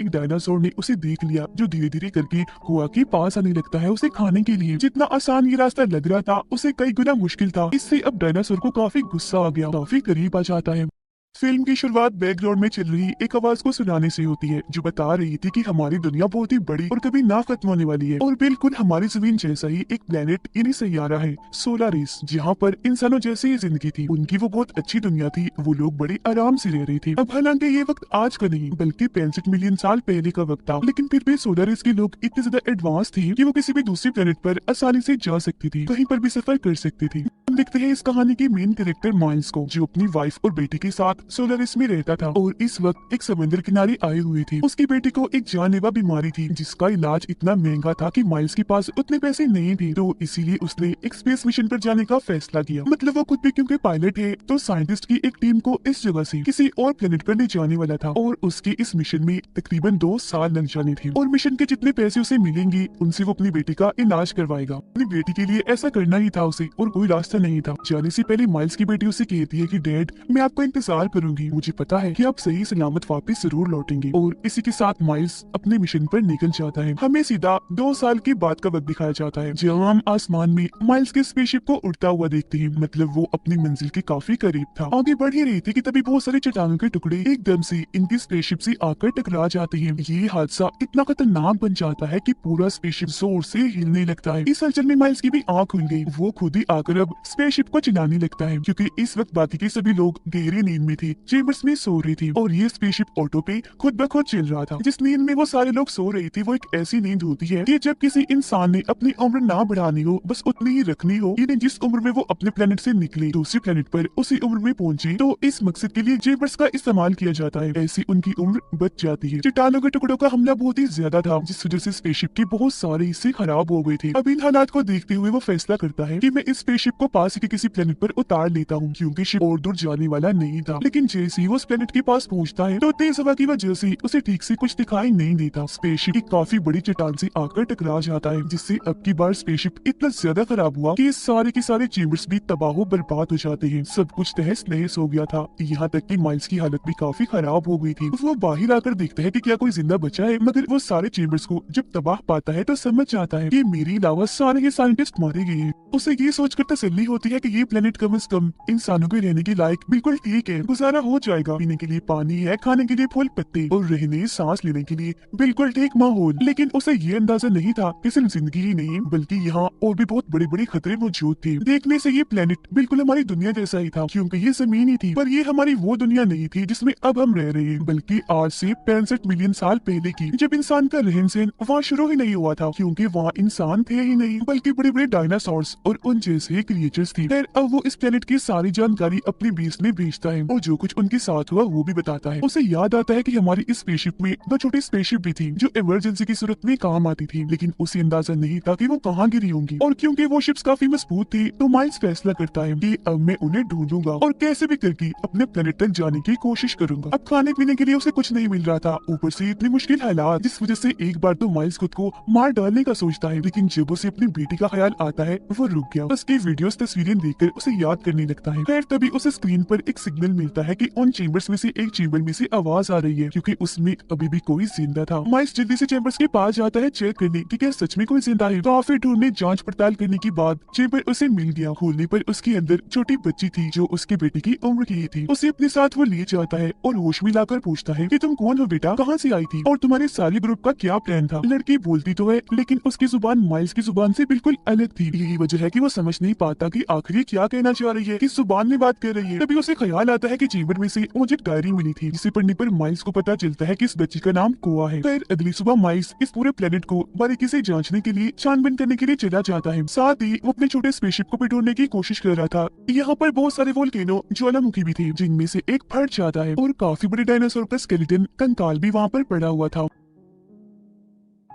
एक डायनासोर ने उसे देख लिया, जो धीरे धीरे करके कुआ के पास आने लगता है उसे खाने के लिए। जितना आसान ये रास्ता लग रहा था, उसे कई गुना मुश्किल था। इससे अब डायनासोर को काफी गुस्सा आ गया, काफी करीब आ जाता है। फिल्म की शुरुआत बैकग्राउंड में चल रही एक आवाज को सुनाने से होती है, जो बता रही थी कि हमारी दुनिया बहुत ही बड़ी और कभी ना खत्म होने वाली है, और बिल्कुल हमारी जमीन जैसा ही एक प्लेनेट यानी सैयारा है, सोलारिस, जहाँ पर इंसानों जैसी ही जिंदगी थी। उनकी वो बहुत अच्छी दुनिया थी, वो लोग बड़े आराम से रह रहे थे। अब हालांकि ये वक्त आज का नहीं बल्कि 65 मिलियन साल पहले का वक्त था, लेकिन फिर भी सोलारिस के लोग इतने ज्यादा एडवांस थे कि वो किसी भी दूसरी प्लेनेट पर आसानी से जा सकती थी, कहीं पर भी सफर कर सकती थी। हम देखते हैं इस कहानी के मेन कैरेक्टर माइल्स को, जो अपनी वाइफ और बेटी के साथ सोलारिस में रहता था और इस वक्त एक समुद्र किनारे आए हुए थे। उसकी बेटी को एक जानलेवा बीमारी थी, जिसका इलाज इतना महंगा था कि माइल्स के पास उतने पैसे नहीं थे, तो इसीलिए उसने एक स्पेस मिशन पर जाने का फैसला किया। मतलब वो खुद भी क्योंकि पायलट है, तो साइंटिस्ट की एक टीम को इस जगह से किसी और प्लेनेट पर ले जाने वाला था, और उसके इस मिशन में तकरीबन 2 साल लग जाने थे। और मिशन के जितने पैसे उसे मिलेंगे, उनसे वो अपनी बेटी का इलाज करवाएगा। अपनी बेटी के लिए ऐसा करना ही था उसे, और कोई रास्ता नहीं था। जाने से पहले माइल्स की बेटी उसे कहती है कि डैड, मैं आपका इंतजार करूंगी, मुझे पता है कि आप सही सलामत वापस जरूर लौटेंगे। और इसी के साथ माइल्स अपने मिशन पर निकल जाता है। हमें सीधा 2 साल के बाद का वक्त दिखाया जाता है, जब हम आसमान में माइल्स के स्पेसशिप को उड़ता हुआ देखते हैं। मतलब वो अपनी मंजिल के काफी करीब था, आगे बढ़ ही रही थी कि तभी बहुत सारे चट्टानों के टुकड़े एकदम से इनकी स्पेसशिप से आकर टकरा जाते हैं। ये हादसा इतना खतरनाक बन जाता है कि पूरा स्पेसशिप जोर से हिलने लगता है। इस हलचल में माइल्स की भी आंख खुल गई, वो खुद ही आकर अब स्पेसशिप को चलाने लगता है, क्योंकि इस वक्त बाकी के सभी लोग गहरी नींद में थे, चेम्बर्स में सो रही थी, और ये स्पेसशिप ऑटो पे खुद ब खुद चल रहा था। जिस नींद में वो सारे लोग सो रहे थे, वो एक ऐसी नींद होती है कि जब किसी इंसान ने अपनी उम्र ना बढ़ानी हो, बस उतनी ही रखनी हो, यानी जिस उम्र में वो अपने प्लेनेट से निकले दूसरी प्लेनेट पर उसी उम्र में पहुंचे, तो इस मकसद के लिए चेम्बर्स का इस्तेमाल किया जाता है। ऐसी उनकी उम्र बच जाती है। चट्टानों के टुकड़ों का हमला बहुत ही ज्यादा था, जिस वजह से स्पेसशिप के बहुत सारे हिस्से खराब हो गए थे। अब इन हालात को देखते हुए वो फैसला करता है कि मैं इस स्पेसशिप को पास के किसी प्लेनेट पर उतार लेता हूँ, क्योंकि शिप और दूर जाने वाला नहीं था। लेकिन जैसे ही वो उस प्लेनेट के पास पहुंचता है, तो तेज हवा की वजह से उसे ठीक से कुछ दिखाई नहीं देता। स्पेसशिप एक काफी बड़ी चट्टान से आकर टकरा जाता है, जिससे अब की बार स्पेसशिप इतना ज्यादा खराब हुआ कि सारे के सारे चेम्बर्स भी तबाह बर्बाद हो जाते हैं। सब कुछ तहस नहस हो गया था, यहाँ तक कि माइल्स की हालत भी काफी खराब हो गई थी। वो बाहर आकर देखता है कि क्या कोई जिंदा बचा है, मगर वो सारे चेम्बर्स को जब तबाह पाता है तो समझ जाता है कि मेरे अलावा सारे के साइंटिस्ट मारे गए हैं। उसे ये सोचकर तसल्ली होती है कि ये प्लेनेट कम से कम इंसानों के रहने के लायक बिल्कुल ठीक है, गुजारा हो जाएगा। पीने के लिए पानी है, खाने के लिए फूल पत्ते, और रहने सांस लेने के लिए बिल्कुल ठीक माहौल। लेकिन उसे ये अंदाजा नहीं था कि सिर्फ जिंदगी ही नहीं बल्कि यहाँ और भी बहुत बड़े बड़े खतरे मौजूद थे। देखने से ये प्लेनेट बिल्कुल हमारी दुनिया जैसा ही था, क्योंकि ये जमीन ही थी, पर ये हमारी वो दुनिया नहीं थी जिसमें अब हम रह रहे हैं, बल्कि आज से 65 मिलियन साल पहले की, जब इंसान का रहन सहन वहाँ शुरू ही नहीं हुआ था, क्योंकि वहाँ इंसान थे ही नहीं बल्कि बड़े बड़े डायनासोर्स और उन जैसे क्रिएचर्स थे। खैर, अब वो इस प्लेनेट की सारी जानकारी अपनी बेस में भेजता है, और जो कुछ उनके साथ हुआ वो भी बताता है। उसे याद आता है कि हमारी इस स्पेसशिप में 2 छोटी स्पेसशिप भी थी, जो इमरजेंसी की सूरत में काम आती थी, लेकिन उसे अंदाजा नहीं था कि वो कहाँ गिरी होंगी। और क्योंकि वो शिप्स काफी मजबूत थी, तो माइल्स फैसला करता है कि अब मैं उन्हें ढूंढूंगा और कैसे भी करके अपने प्लेनेट तक जाने की कोशिश करूंगा। अब खाने पीने के लिए उसे कुछ नहीं मिल रहा था, ऊपर से इतनी मुश्किल हालात, जिस वजह से एक बार तो माइल्स खुद को मार डालने का सोचता है, लेकिन जब उसे अपनी बेटी का ख्याल आता है वो रुक गया। उसकी वीडियोस तस्वीरें देखकर उसे याद करने लगता है। खैर, तभी उसे स्क्रीन पर एक सिग्नल मिलता है कि उन चेम्बर्स में से एक चेम्बर में से आवाज आ रही है, क्योंकि उसमें अभी भी कोई जिंदा था। माइल्स जल्दी से चेम्बर्स के पास जाता है चेक करने कि क्या सच में कोई जिंदा है। काफी ढूंढने जांच पड़ताल करने के बाद चेम्बर उसे मिल गया। खोलने पर उसके अंदर छोटी बच्ची थी, जो उसके बेटे की उम्र की थी। उसे अपने साथ वो ले जाता है और होश में लाकर पूछता है कि तुम कौन हो बेटा, कहाँ से आई थी, और तुम्हारे सारे ग्रुप का क्या प्लान था। लड़की बोलती तो है, लेकिन उसकी जुबान माइल्स की जुबान से बिल्कुल अलग थी। यही वजह है कि वो समझ नहीं पाता कि आखिर ये क्या कहना चाह रही है, किस जुबान में बात कर रही है। तभी उसे ख्याल आता है कि चेम्बर में से मुझे एक डायरी मिली थी, जिसे पढ़ने पर माइल्स को पता चलता है कि इस बच्ची का नाम कोआ है। फिर अगली सुबह माइल्स इस पूरे प्लेनेट को बारीकी से जांचने के लिए छानबीन करने के लिए चला जाता है। साथ ही वो अपने छोटे स्पेसशिप को भी ढूंढने की कोशिश कर रहा था। यहाँ पर बहुत सारे वोल्केनो ज्वालामुखी भी थे, जिनमें से एक फट जाता है, और काफी बड़े डायनासोर का स्केलेटन कंकाल भी वहाँ पर पड़ा हुआ था।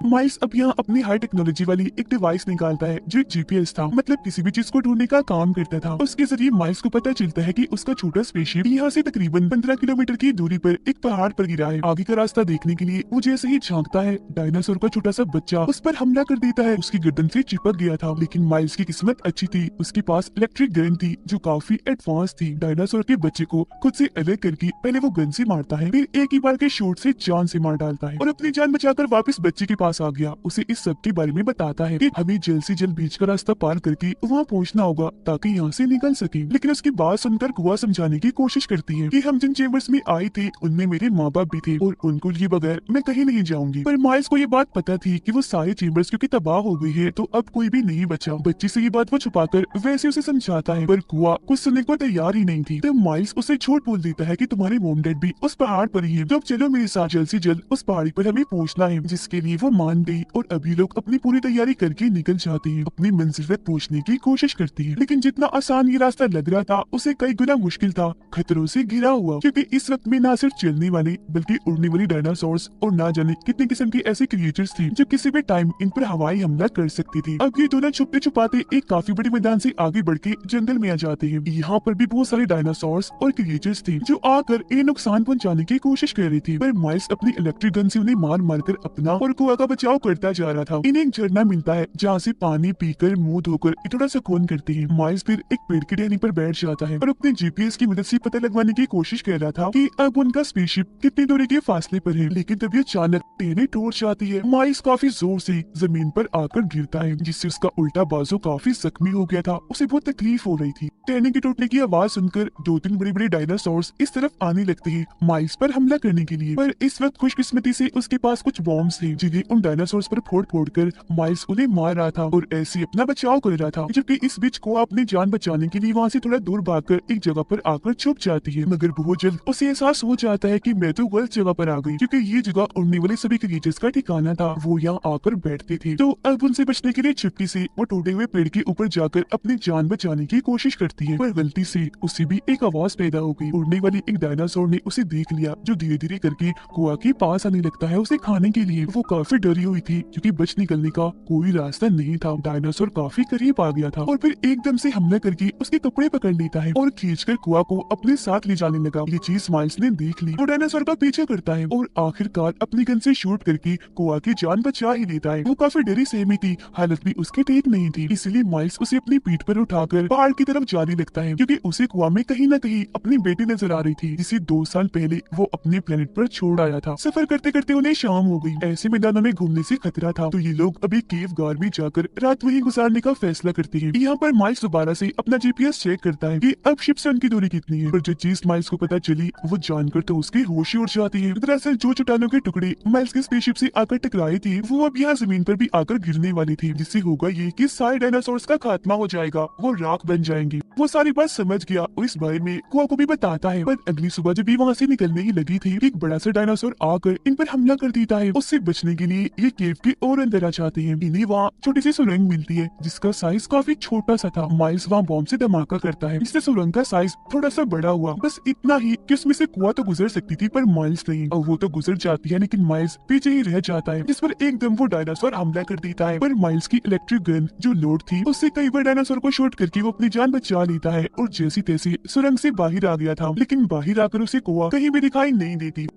माइल्स अब यहाँ अपनी हाई टेक्नोलॉजी वाली एक डिवाइस निकालता है जो एक जीपीएस था, मतलब किसी भी चीज को ढूंढने का काम करता था। उसके जरिए माइल्स को पता चलता है कि उसका छोटा स्पेसशिप यहाँ से तकरीबन 15 किलोमीटर की दूरी पर एक पहाड़ पर गिरा है। आगे का रास्ता देखने के लिए वो जैसे ही झांकता है, डायनासोर का छोटा सा बच्चा उस पर हमला कर देता है। उसकी गर्दन से चिपक गया था, लेकिन माइल्स की किस्मत अच्छी थी, उसके पास इलेक्ट्रिक गन थी जो काफी एडवांस थी। डायनासोर के बच्चे को खुद से अलग करके पहले वो गन से मारता है, फिर एक ही बार के शॉट से जान से मार डालता है और अपनी जान बचाकर वापस बच्चे के पास आ गया। उसे इस सब के बारे में बताता है कि हमें जल्द से जल्द बीच का रास्ता पार करके वहाँ पहुँचना होगा ताकि यहाँ से निकल सके। लेकिन उसकी बात सुनकर कुआ समझाने की कोशिश करती है कि हम जिन चेम्बर्स में आए थे उनमें मेरे माँ बाप भी थे और उनको लिए बगैर मैं कहीं नहीं जाऊंगी। पर माइल्स को ये बात पता थी कि वो सारे चेम्बर्स क्योंकि तबाह हो गई है तो अब कोई भी नहीं बचा। बच्चे से ये बात वो छुपाकर वैसे उसे समझाता है, पर कुआ कुछ सुनने को तैयार ही नहीं थी। तब माइल्स उसे झूठ बोल देता है कि तुम्हारे मॉम डैड भी उस पहाड़ पर ही है, तो अब चलो मेरे साथ जल्द से जल्द उस पहाड़ी पर हमें पहुँचना है। जिसके लिए वो मान गई और अभी लोग अपनी पूरी तैयारी करके निकल जाते हैं, अपनी मंजिल तक पहुँचने की कोशिश करती है। लेकिन जितना आसान ये रास्ता लग रहा था उसे कई गुना मुश्किल था, खतरों से घिरा हुआ, क्योंकि इस वक्त में ना सिर्फ चलने वाली बल्कि उड़ने वाली डायनासोर्स और ना जाने कितने किस्म की ऐसी क्रिएचर्स थी जो किसी भी टाइम इन पर हवाई हमला कर सकती थी। अब ये दोनों छुपते छुपाते एक काफी बड़े मैदान से आगे बढ़ के जंगल में आ जाते हैं। यहाँ पर भी बहुत सारे डायनासोर्स और क्रिएचर्स थे जो आकर इन्हें नुकसान पहुंचाने की कोशिश कर रही थी, पर माइल्स अपनी इलेक्ट्रिक गन से उन्हें मार मार कर अपना और कुआ का बचाव करता जा रहा था। इन्हें एक झरना मिलता है जहाँ से पानी पीकर मुंह धोकर थोड़ा सुकून करते हैं। माइल्स फिर एक पेड़ की टहनी पर बैठ जाता है और अपने जीपीएस की मदद से पता लगवाने की कोशिश कर रहा था कि अब उनका स्पेसशिप कितनी दूरी के फासले पर है। लेकिन तभी अचानक टहनी टूट जाती है। माइल्स काफी जोर से जमीन पर आकर गिरता है, जिससे उसका उल्टा बाजू काफी जख्मी हो गया था। उसे बहुत तकलीफ हो रही थी। टहनी के टूटने की आवाज सुनकर 2-3 बड़े बड़े डायनासोर्स इस तरफ आने लगते हैं माइल्स पर हमला करने के लिए। पर इस वक्त खुशकिस्मती से उसके पास कुछ बॉम्ब्स थे जिन्हें उन डायनासोर्स पर फोड़ फोड़ कर माइल्स उन्हें मार रहा था और ऐसे अपना बचाव कर रहा था। जबकि इस बीच को अपनी जान बचाने के लिए वहाँ से थोड़ा दूर भागकर एक जगह पर आकर छुप जाती है, मगर बहुत जल्द उसे एहसास हो जाता है कि मैं तो गलत जगह पर आ गई, क्योंकि ये जगह उड़ने वाले सभी क्रिएचर्स का ठिकाना था। वो यहाँ आकर बैठते थे, तो अब उनसे बचने के लिए चुपके से वो टूटे हुए पेड़ के ऊपर जाकर अपनी जान बचाने की कोशिश करती है, पर गलती से उसे भी एक आवाज पैदा हो गई। उड़ने वाली एक डायनासोर ने उसे देख लिया जो धीरे धीरे करके कुआ के पास आने लगता है उसे खाने के लिए। वो काफी डरी हुई थी क्योंकि बच निकलने का कोई रास्ता नहीं था। डायनासोर काफी करीब आ गया था और फिर एकदम से हमला करके उसके कपड़े पकड़ लेता है और खींचकर कुआ को अपने साथ ले जाने लगा। ये चीज माइल्स ने देख ली, वो डायनासोर का पीछा करता है और आखिरकार अपनी गन से शूट करके कुआ की जान बचा ही लेता है। वो काफी डरी सहमी थी, हालत भी उसकी ठीक नहीं थी, इसलिए माइल्स उसे अपनी पीठ पर उठाकर पहाड़ की तरफ जाने लगता है, क्योंकि उसे कुआ में कहीं न कहीं अपनी बेटी नजर आ रही थी जिसे 2 साल पहले वो अपने प्लेनेट पर छोड़ आया था। सफर करते करते उन्हें शाम हो गई। ऐसे मैदानों में घूमने से खतरा था, तो ये लोग अभी केव गार में जाकर रात वहीं गुजारने का फैसला करते हैं। यहाँ पर माइल्स दोबारा से अपना जीपीएस चेक करता है कि अब शिप से उनकी दूरी कितनी है, पर जो चीज माइल्स को पता चली वो जानकर तो उसकी होश ही उड़ जाती है। दरअसल जो चट्टानों के टुकड़े माइल्स के स्पेसशिप से आकर टकराए थे वो अब यहाँ जमीन पर भी आकर गिरने वाली थी, जिससे होगा ये कि सारे डायनासोर्स का खात्मा हो जाएगा, वो राख बन जाएंगे। वो सारी बात समझ गया और इस बारे में कुआ को भी बताता है, पर अगली सुबह जब भी वहाँ से निकलने ही लगी थी एक बड़ा सा डायनासोर आकर इन पर हमला कर देता है। उससे बचने के लिए ये केव के और अंदर आ जाते हैं। इन्हें वहाँ छोटी सी सुरंग मिलती है जिसका साइज काफी छोटा सा था। माइल्स वहाँ बॉम्ब से धमाका करता है, इससे सुरंग का साइज थोड़ा सा बड़ा हुआ, बस इतना ही कि उसमें से कुआ तो गुजर सकती थी पर माइल्स नहीं। और वो तो गुजर जाती है लेकिन माइल्स पीछे ही रह जाता है, जिस पर एकदम वो डायनासोर हमला कर देता है। पर माइल्स की इलेक्ट्रिक गन जो लोड थी उससे कई बार डायनासोर को शूट करके वो अपनी जान बचा लेता है और जैसी तैसी सुरंग से बाहर आ गया था। लेकिन बाहर आकर उसे कुआ कहीं भी दिखाई नहीं देती।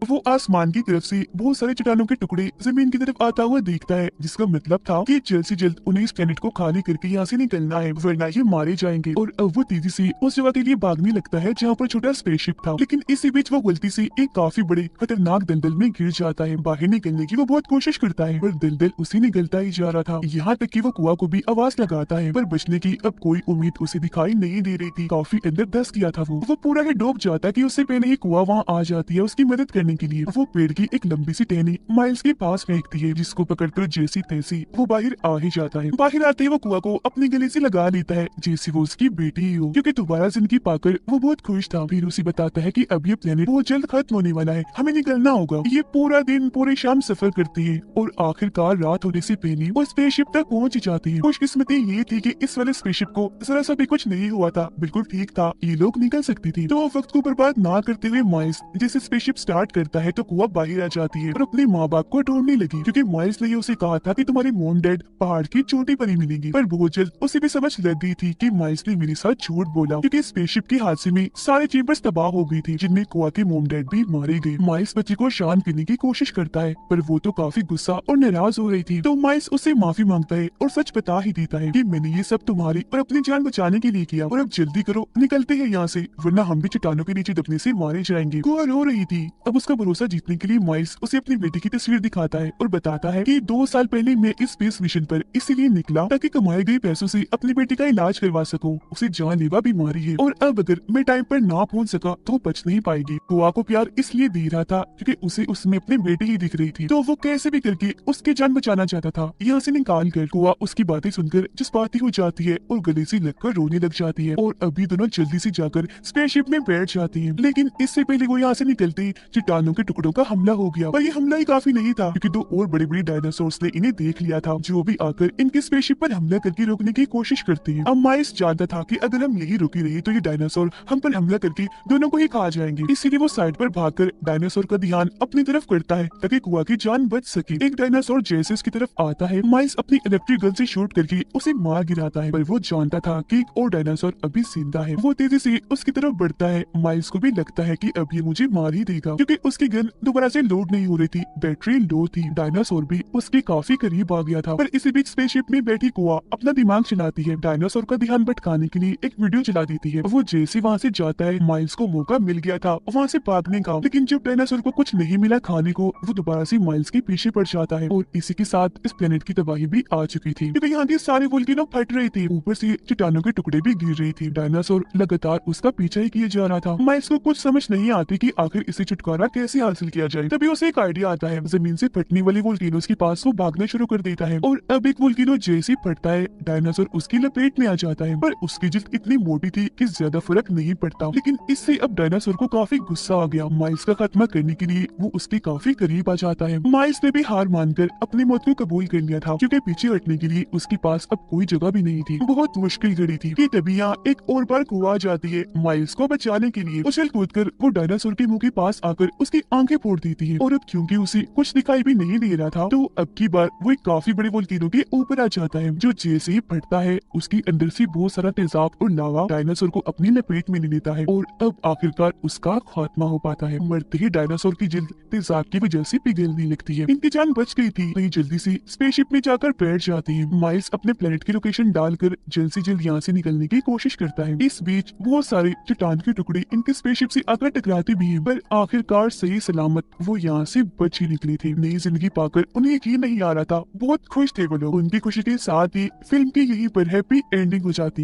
वो आसमान की तरफ से बहुत सारे चट्टानों के टुकड़े जमीन की तरफ आता हुआ देखता है, जिसका मतलब था कि जल्द से जल्द उन्हें इस प्लेनेट को खाली करके यहाँ से निकलना है, वरना ये मारे जाएंगे। और अब वो तेजी से उस जगह के लिए भागने लगता है जहाँ पर छोटा स्पेसशिप था, लेकिन इसी बीच वो गलती से एक काफी बड़े खतरनाक दलदल में गिर जाता है। बाहर निकलने की वो बहुत कोशिश करता है पर दलदल उसे निकलता ही जा रहा था, यहाँ तक कि वो कुआ को भी आवाज लगाता है, पर बचने की अब कोई उम्मीद उसे दिखाई नहीं दे रही थी। काफी अंदर धंस गया था वो पूरा ही डूब जाता कि उससे पहले ही कुआ वहाँ आ जाती है उसकी मदद करने के लिए। वो पेड़ की एक लंबी सी टहनी माइल्स के पास फेंकती है, जिसको पकड़कर जैसी तैसी वो बाहर आ ही जाता है। बाहर आते ही वो कुआ को अपने गले से लगा लेता है जैसे वो उसकी बेटी ही हो, क्योंकि दोबारा जिंदगी पाकर वो बहुत खुश था। फिर उसे बताता है कि अब ये प्लेनेट बहुत जल्द खत्म होने वाला है, हमें निकलना होगा। ये पूरा दिन पूरी शाम सफर करती है और आखिरकार रात होने से पहले वो स्पेसशिप तक पहुंच जाती है। खुशकिस्मती ये थी कि इस वाले स्पेसशिप को जरा सा भी कुछ नहीं हुआ था, बिल्कुल ठीक था, ये लोग निकल सकती थी। तो वक्त को बर्बाद ना करते हुए माइल्स जैसे स्पेसशिप स्टार्ट करता है तो कुआ बाहर आ जाती है और अपने माँ बाप को ढूंढने लगी, क्योंकि माइल्स ने उसे कहा था कि तुम्हारी मॉम डैड पहाड़ की चोटी पर ही मिलेंगी। पर बहुत जल्द उसे भी समझ लग गई थी कि माइल्स ने मेरे साथ झूठ बोला, क्योंकि स्पेसशिप के हादसे में सारे चेम्बर्स तबाह हो गई थी, जिनमें कुआ के मॉम डैड भी मारे गए। माइल्स बच्चे को शांत करने की कोशिश करता है, पर वो तो काफी गुस्सा और नाराज हो रही थी। तो माइल्स उससे माफी मांगता है और सच बता ही देता है कि मैंने ये सब तुम्हारी और अपनी जान बचाने के लिए किया, और अब जल्दी करो, निकलते हैं यहाँ से, वरना हम भी चट्टानों के नीचे दबने से मारे जाएंगे। कुआ रो रही थी। अब उसका भरोसा जीतने के लिए माइल्स उसे अपनी बेटी की तस्वीर दिखाता है और बताता है कि 2 साल पहले मैं इस स्पेस मिशन पर इसीलिए निकला ताकि कमाए गए पैसों से अपनी बेटी का इलाज करवा सकूं। उसे जानलेवा बीमारी है और अब अगर मैं टाइम पर ना पहुंच सका तो वो बच नहीं पाएगी। कुआ को प्यार इसलिए दे रहा था क्योंकि उसे उसमें अपनी बेटी ही दिख रही थी, तो वो कैसे भी करके उसकी जान बचाना चाहता था। यहाँ से निकाल कर कुआ उसकी बातें सुनकर जज्बाती हो जाती है और गले से लगकर रोने लग जाती है, और अभी दोनों जल्दी से जाकर स्पेसशिप में बैठ जाती है। लेकिन इससे पहले वो यहाँ से निकलते चट्टानों के टुकड़ों का हमला हो गया, पर ये हमला ही काफी नहीं था, क्योंकि 2 और बड़े बड़े डायनासोर्स ने इन्हें देख लिया था, जो भी आकर इनके स्पेसशिप पर हमला करके रोकने की कोशिश करते हैं। अब माइल्स जानता था कि अगर हम यही रुके रहे तो ये डायनासोर हम पर हमला करके दोनों को ही खा जाएंगे, इसीलिए वो साइड पर भागकर डायनासोर का ध्यान अपनी तरफ करता है ताकि कुआ की जान बच सके। एक डायनासोर जैसे उसकी तरफ आता है, माइल्स अपनी इलेक्ट्रिक गन से शूट करके उसे मार गिराता है, पर वो जानता था कि एक और डायनासोर अभी जिंदा है। वो तेजी से उसकी तरफ बढ़ता है। माइल्स को भी लगता है कि अब ये मुझे मार ही देगा, क्योंकि उसकी गन दोबारा से लोड नहीं हो रही थी, बैटरी लो थी। डायनासोर भी उसके काफी करीब आ गया था, पर इसी बीच स्पेसशिप में बैठी कुआ अपना दिमाग चलाती है। डायनासोर का ध्यान भटकाने के लिए एक वीडियो चला देती है। वो जैसे वहाँ से जाता है, माइल्स को मौका मिल गया था वहाँ से भागने का, लेकिन जब डायनासोर को कुछ नहीं मिला खाने को, वो दोबारा से माइल्स के पीछे पड़ जाता है, और इसी के साथ इस प्लेनेट की तबाही भी आ चुकी थी, क्योंकि यहाँ के सारे वोल्केनो फट रहे थे, ऊपर से चट्टानों के टुकड़े भी गिर रही थी। डायनासोर लगातार उसका पीछा ही किए जा रहा था। माइल्स को कुछ समझ नहीं आती कि आखिर इसे छुटकारा कैसे हासिल किया जाए। तभी उसे एक आइडिया आता है। जमीन से फटने वाले वोल्केनोस के पास वो भागना शुरू कर देता है, और अब एक वोल्केनो जैसे फटता है, डायनासोर उसकी लपेट में आ जाता है, पर उसकी जिल्द इतनी मोटी थी कि ज्यादा फर्क नहीं पड़ता। लेकिन इससे अब डायनासोर को काफी गुस्सा आ गया। माइल्स का खात्मा करने के लिए वो उसके काफी करीब आ जाता है। माइल्स ने भी हार मानकर अपनी मौत को कबूल कर लिया था, क्योंकि पीछे हटने के लिए उसके पास अब कोई जगह भी नहीं थी। बहुत मुश्किल घड़ी थी कि तभी यहाँ एक और बार कुआ आ जाती है। माइल्स को बचाने के लिए उछल कूद कर वो डायनासोर के मुंह के पास आकर उसकी आंखें फोड़ देती है, और अब क्योंकि उसे कुछ दिखाई भी नहीं दे रहा था, तो अब की बार वो एक काफी बड़े वोल्केनो के ऊपर आ जाता है, जो जैसे ही फटता है उसके अंदर से बहुत सारा तेजाब और लावा डायनासोर को अपनी लपेट में ले लेता है, और अब आखिरकार उसका खात्मा हो पाता है। मरते ही डायनासोर की जिल्द तेजाब की वजह से पिघलने लगती है। इनकी जान बच गई थी, तो ये जल्दी से स्पेसशिप में जाकर बैठ जाती है। माइल्स अपने प्लेनेट की लोकेशन डालकर जल्द से जल्द यहाँ से निकलने की कोशिश करता है। इस बीच बहुत सारे चट्टान के टुकड़े इनके स्पेसशिप से आकर टकराते भी हैं, पर आखिरकार सही सलामत वो यहाँ से बच ही निकली थी। नई जिंदगी पाकर उन्हें यकीन नहीं आ रहा था। बहुत खुश थे वो लोग। उनकी खुशी के साथ ही फिल्म की यहीं पर हैप्पी एंडिंग हो जाती है।